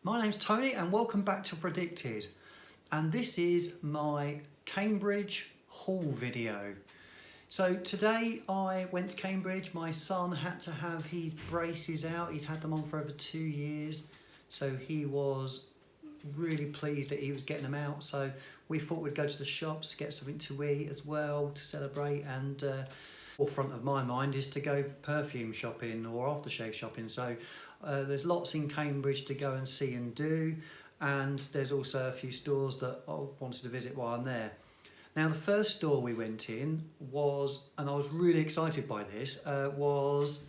My name's Tony and welcome back to Predicted, and this is my Cambridge haul video. So today I went to Cambridge. My son had to have his braces out. He's had them on for over 2 years, so he was really pleased that he was getting them out. So we thought we'd go to the shops, get something to eat as well to celebrate, and forefront of my mind is to go perfume shopping or aftershave shopping. So there's lots in Cambridge to go and see and do, and there's also a few stores that I wanted to visit while I'm there. Now the first store we went in was, and I was really excited by this, was,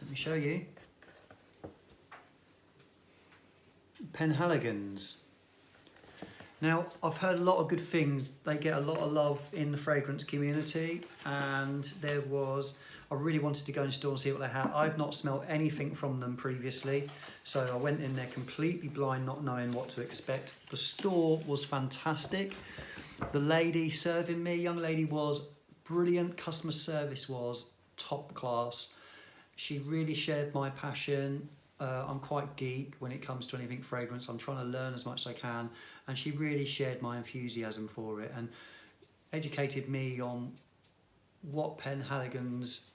let me show you, Penhaligon's. Now I've heard a lot of good things. They get a lot of love in the fragrance community, and I really wanted to go in store and see what they had. I've not smelled anything from them previously, so I went in there completely blind, not knowing what to expect. The store was fantastic. The lady serving me, young lady, was brilliant. Customer service was top class. She really shared my passion. I'm quite geek when it comes to anything fragrance. I'm trying to learn as much as I can, and she really shared my enthusiasm for it and educated me on what Penhaligon's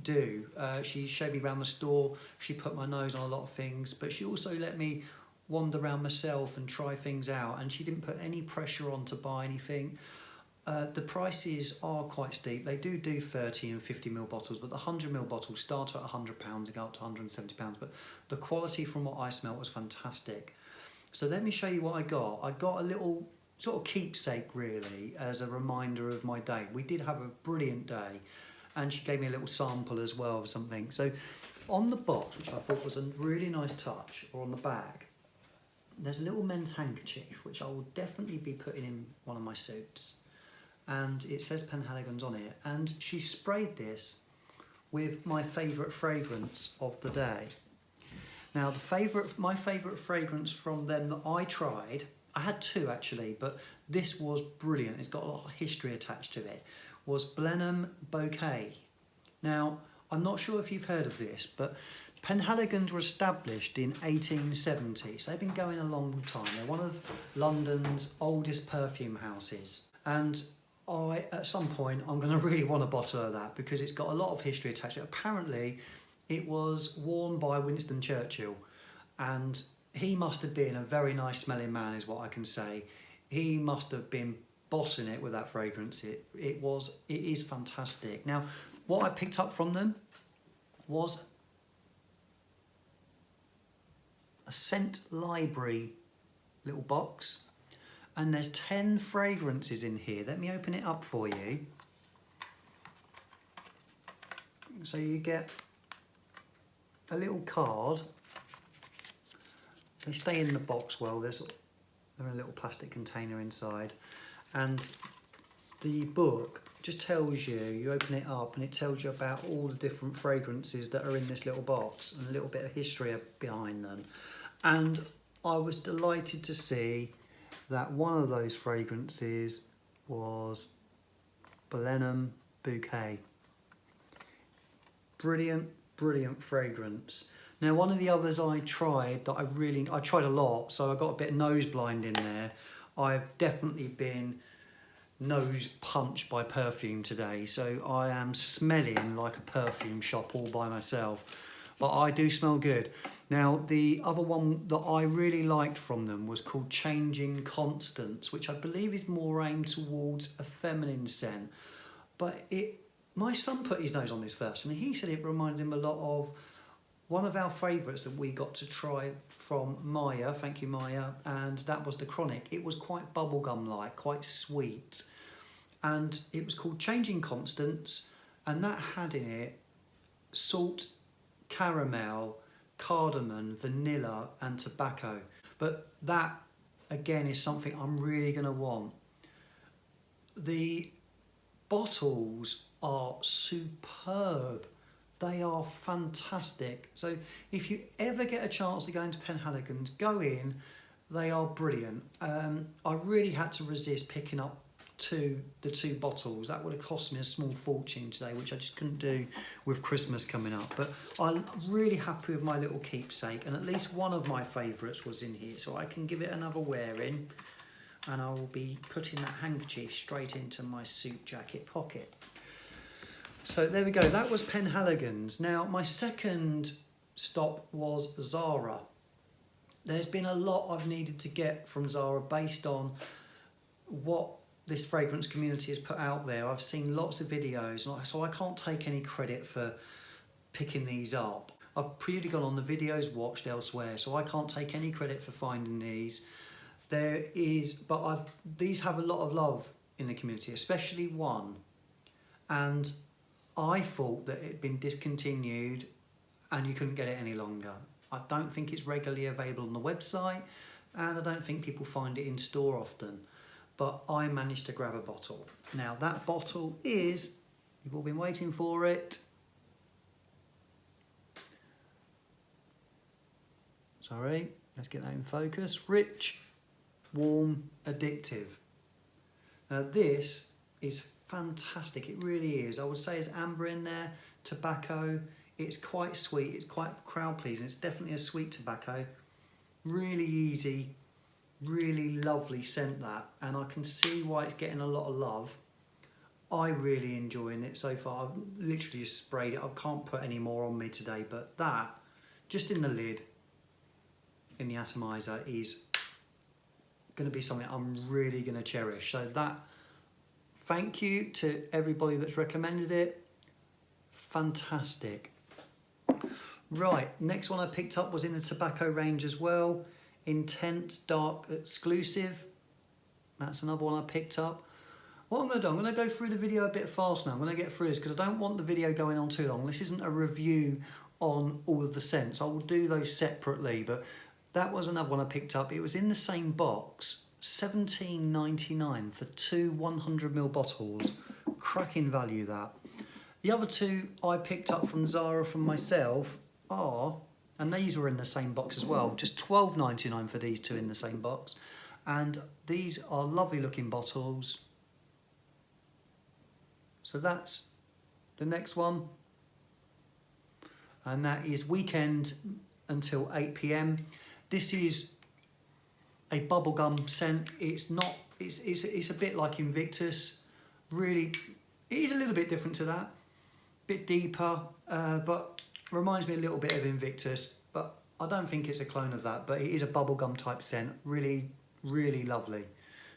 do. She showed me around the store. She put my nose on a lot of things, but she also let me wander around myself and try things out, and she didn't put any pressure on to buy anything. The prices are quite steep. They do 30 and 50ml bottles, but the 100ml bottles start at £100 and go up to £170. But the quality from what I smelled was fantastic. So let me show you what I got. I got a little sort of keepsake, really, as a reminder of my day. We did have a brilliant day, and she gave me a little sample as well of something. So on the box, which I thought was a really nice touch, or on the back, there's a little men's handkerchief, which I will definitely be putting in one of my suits. And it says Penhaligon's on it, and she sprayed this with my favourite fragrance of the day. Now my favourite fragrance from them that I tried, I had two actually, but this was brilliant, it's got a lot of history attached to it, was Blenheim Bouquet. Now I'm not sure if you've heard of this, but Penhaligon's were established in 1870, so they've been going a long time. They're one of London's oldest perfume houses, and at some point I'm going to really want a bottle of that because it's got a lot of history attached to it. Apparently it was worn by Winston Churchill, and he must have been a very nice smelling man, is what I can say. He must have been bossing it with that fragrance. It is fantastic. Now what I picked up from them was a scent library little box, and there's 10 fragrances in here. Let me open it up for you. So you get a little card. They stay in the box well. They're in a little plastic container inside, and the book just tells you, you open it up and it tells you about all the different fragrances that are in this little box and a little bit of history behind them. And I was delighted to see that one of those fragrances was Blenheim Bouquet. Brilliant, brilliant fragrance. Now one of the others I tried that I tried a lot, so I got a bit of nose blind in there. I've definitely been nose punched by perfume today, so I am smelling like a perfume shop all by myself, but I do smell good. Now the other one that I really liked from them was called Changing Constance, which I believe is more aimed towards a feminine scent, but my son put his nose on this first and he said it reminded him a lot of one of our favourites that we got to try from Maya, thank you Maya, and that was the Chronic. It was quite bubblegum-like, quite sweet, and it was called Changing Constance, and that had in it salt, caramel, cardamom, vanilla and tobacco. But that again is something I'm really going to want. The bottles are superb. They are fantastic. So if you ever get a chance to go into Penhaligon's, go in. They are brilliant. I really had to resist picking up the two bottles. That would have cost me a small fortune today, which I just couldn't do with Christmas coming up. But I'm really happy with my little keepsake, and at least one of my favourites was in here, so I can give it another wear in, and I will be putting that handkerchief straight into my suit jacket pocket. So there we go, that was Penhaligon's. Now my second stop was Zara. There's been a lot I've needed to get from Zara based on what this fragrance community has put out there. I've seen lots of videos, so I can't take any credit for picking these up. I've purely gone on the videos watched elsewhere, so I can't take any credit for finding these. These have a lot of love in the community, especially one. And I thought that it had been discontinued and you couldn't get it any longer. I don't think it's regularly available on the website, and I don't think people find it in store often. But I managed to grab a bottle. Now that bottle is, you've all been waiting for it. Sorry, let's get that in focus. Rich, warm, addictive. Now this is fantastic, it really is. I would say it's amber in there, tobacco. It's quite sweet, it's quite crowd pleasing. It's definitely a sweet tobacco. Really easy, really lovely scent that, and I can see why it's getting a lot of love. I really enjoying it so far. I've literally just sprayed it. I can't put any more on me today, but that, just in the lid, in the atomizer, is going to be something I'm really going to cherish. So that, thank you to everybody that's recommended it. Fantastic. Right, next one I picked up was in the tobacco range as well. Intense Dark Exclusive. That's another one I picked up. What I'm going to do, I'm going to go through the video a bit fast now. I'm going to get through this because I don't want the video going on too long. This isn't a review on all of the scents. I will do those separately, but that was another one I picked up. It was in the same box, £17.99 for two 100ml bottles. Cracking value that. The other two I picked up from Zara from myself are, and these were in the same box as well, just £12.99 for these two in the same box. And these are lovely looking bottles. So that's the next one. And that is Weekend until 8 PM. This is a bubblegum scent. It's not, it's a bit like Invictus. Really, it is a little bit different to that. Bit deeper, but reminds me a little bit of Invictus, but I don't think it's a clone of that, but it is a bubblegum type scent. Really, really lovely.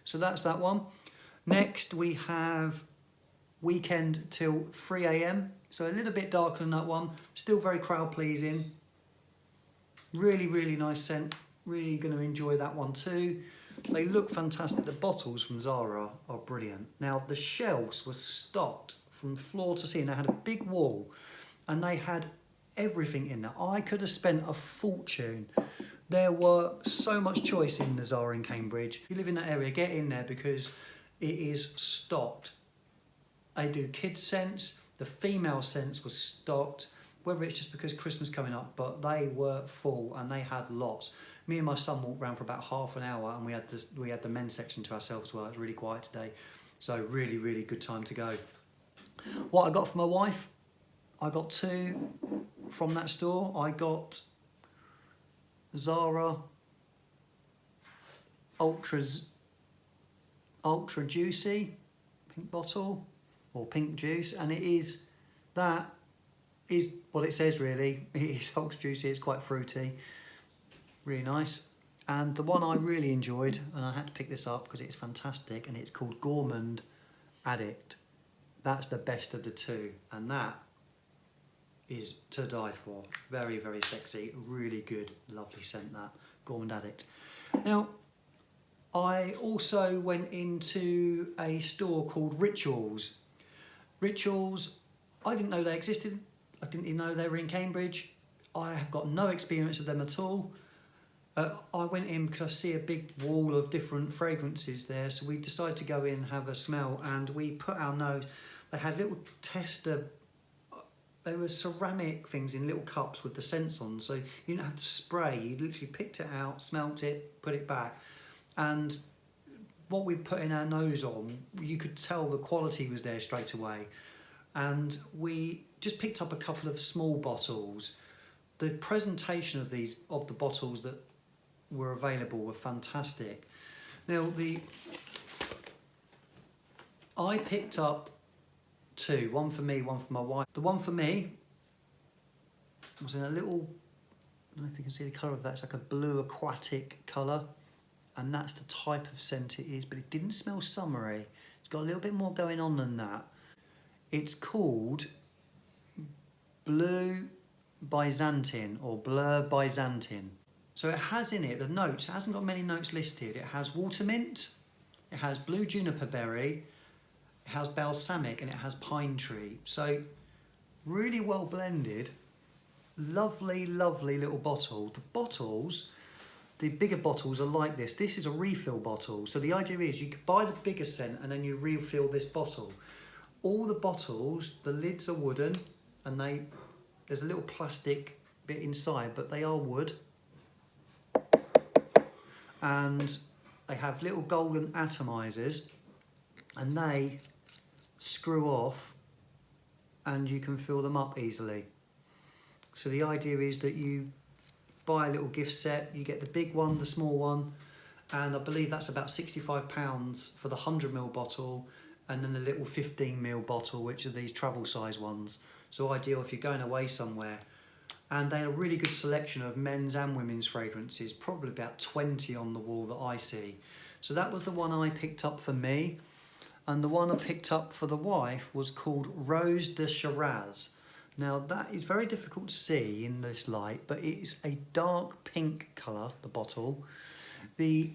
So that's that one. Next we have Weekend till 3 AM. So a little bit darker than that one. Still very crowd pleasing. Really, really nice scent. Really going to enjoy that one too. They look fantastic. The bottles from Zara are brilliant. Now the shelves were stocked from floor to ceiling. They had a big wall and they had everything in there. I could have spent a fortune. There were so much choice in the Zara in Cambridge. If you live in that area, get in there because it is stocked. They do kids scents. The female scents was stocked. Whether it's just because Christmas coming up, but they were full and they had lots. Me and my son walked around for about half an hour and we had the men's section to ourselves as well. It was really quiet today. So really, really good time to go. What I got for my wife, I got two from that store. I got Zara Ultra Juicy pink bottle, or pink juice, and that is what it says really. It is ultra juicy, it's quite fruity, really nice. And the one I really enjoyed, and I had to pick this up because it's fantastic, and it's called Gourmand Addict. That's the best of the two, and that is to die for. Very, very sexy, really good, lovely scent, that Gourmand Addict. Now, I also went into a store called Rituals. Rituals, I didn't know they existed. I didn't even know they were in Cambridge. I have got no experience of them at all. I went in because I see a big wall of different fragrances there, so we decided to go in and have a smell, and we put our nose. They had little tester, they were ceramic things in little cups with the scents on, so you didn't have to spray, you literally picked it out, smelt it, put it back, and what we put in our nose on, you could tell the quality was there straight away. And we just picked up a couple of small bottles. The presentation of the bottles that were available were fantastic. Now I picked up two, one for me, one for my wife. The one for me was in a little, I don't know if you can see the colour of that, it's like a blue aquatic colour, and that's the type of scent it is, but it didn't smell summery. It's got a little bit more going on than that. It's called Bleu Byzantin or Bleu Byzantin. So it has in it the notes, it hasn't got many notes listed. It has watermint, it has blue juniper berry, it has balsamic, and it has pine tree. So really well blended. Lovely, lovely little bottle. The bottles, the bigger bottles are like this. This is a refill bottle. So the idea is you could buy the bigger scent and then you refill this bottle. All the bottles, the lids are wooden, and there's a little plastic bit inside, but they are wood. And they have little golden atomizers, and they screw off and you can fill them up easily. So the idea is that you buy a little gift set, you get the big one, the small one, and I believe that's about £65 for the 100ml bottle, and then the little 15ml bottle, which are these travel size ones. So ideal if you're going away somewhere. And they have a really good selection of men's and women's fragrances, probably about 20 on the wall that I see. So that was the one I picked up for me, and the one I picked up for the wife was called Rose de Shiraz. Now that is very difficult to see in this light, but it's a dark pink colour, the bottle. It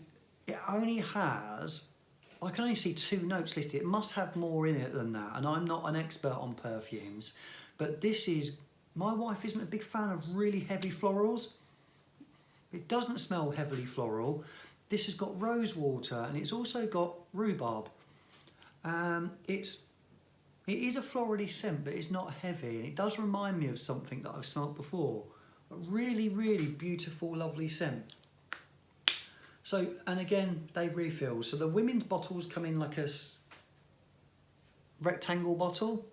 only has, I can only see 2 notes listed. It must have more in it than that, and I'm not an expert on perfumes, but this is, my wife isn't a big fan of really heavy florals. It doesn't smell heavily floral. This has got rose water, and it's also got rhubarb. It is a florally scent, but it's not heavy, and it does remind me of something that I've smelled before. A really, really beautiful, lovely scent. So, and again, they refill. So the women's bottles come in like a rectangle bottle,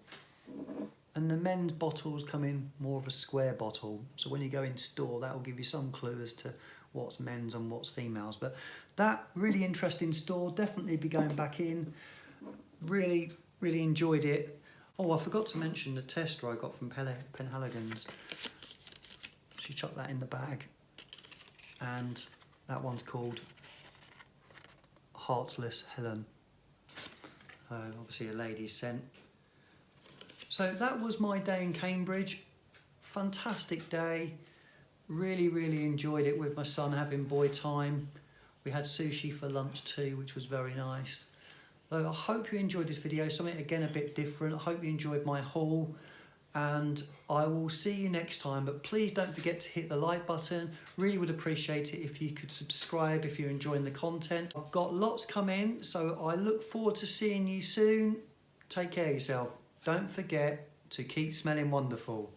and the men's bottles come in more of a square bottle. So when you go in store, that will give you some clue as to what's men's and what's females. But that really interesting store, definitely be going back in. Really, really enjoyed it. Oh, I forgot to mention the tester I got from Penhaligon's. She chucked that in the bag, and that one's called Heartless Helen. Obviously a lady's scent. So that was my day in Cambridge. Fantastic day. Really, really enjoyed it with my son, having boy time. We had sushi for lunch too, which was very nice. So I hope you enjoyed this video, something again a bit different. I hope you enjoyed my haul, and I will see you next time. But please don't forget to hit the like button. Really would appreciate it if you could subscribe if you're enjoying the content. I've got lots coming, so I look forward to seeing you soon. Take care of yourself. Don't forget to keep smelling wonderful.